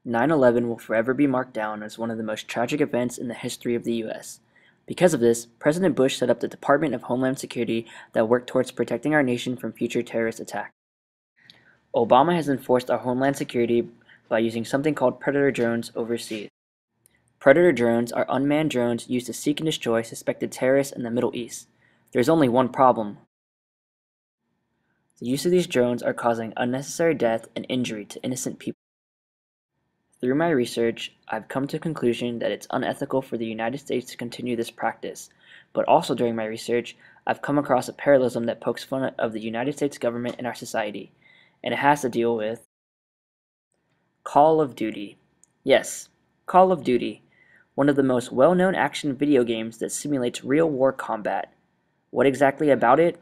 9/11 will forever be marked down as one of the most tragic events in the history of the U.S. Because of this, President Bush set up the Department of Homeland Security that worked towards protecting our nation from future terrorist attacks. Obama has enforced our homeland security by using something called Predator drones overseas. Predator drones are unmanned drones used to seek and destroy suspected terrorists in the Middle East. There's only one problem. The use of these drones are causing unnecessary death and injury to innocent people. Through my research, I've come to the conclusion that it's unethical for the United States to continue this practice, but also during my research, I've come across a parallelism that pokes fun of the United States government and our society, and it has to deal with Call of Duty. Yes, Call of Duty, one of the most well-known action video games that simulates real war combat. What exactly about it?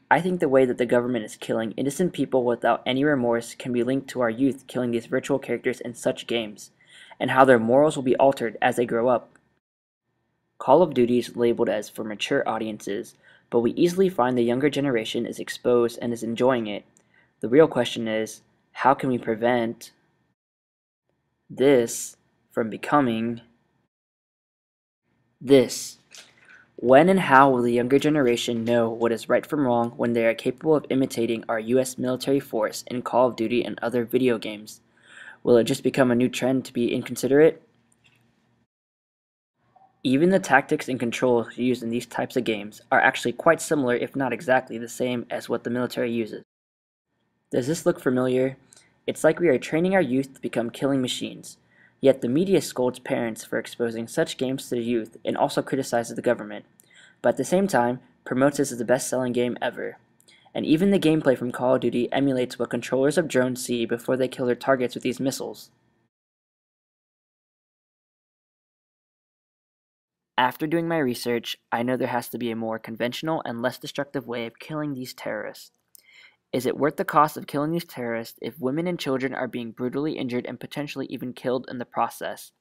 I think the way that the government is killing innocent people without any remorse can be linked to our youth killing these virtual characters in such games, and how their morals will be altered as they grow up. Call of Duty is labeled as for mature audiences, but we easily find the younger generation is exposed and is enjoying it. The real question is, how can we prevent this from becoming this? When and how will the younger generation know what is right from wrong when they are capable of imitating our US military force in Call of Duty and other video games? Will it just become a new trend to be inconsiderate? Even the tactics and controls used in these types of games are actually quite similar, if not exactly the same as what the military uses. Does this look familiar? It's like we are training our youth to become killing machines. Yet the media scolds parents for exposing such games to the youth and also criticizes the government, but at the same time promotes this as the best-selling game ever. And even the gameplay from Call of Duty emulates what controllers of drones see before they kill their targets with these missiles. After doing my research, I know there has to be a more conventional and less destructive way of killing these terrorists. Is it worth the cost of killing these terrorists if women and children are being brutally injured and potentially even killed in the process?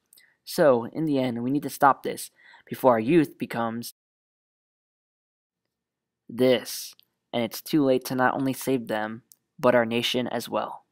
So, in the end, we need to stop this before our youth becomes this, and it's too late to not only save them, but our nation as well.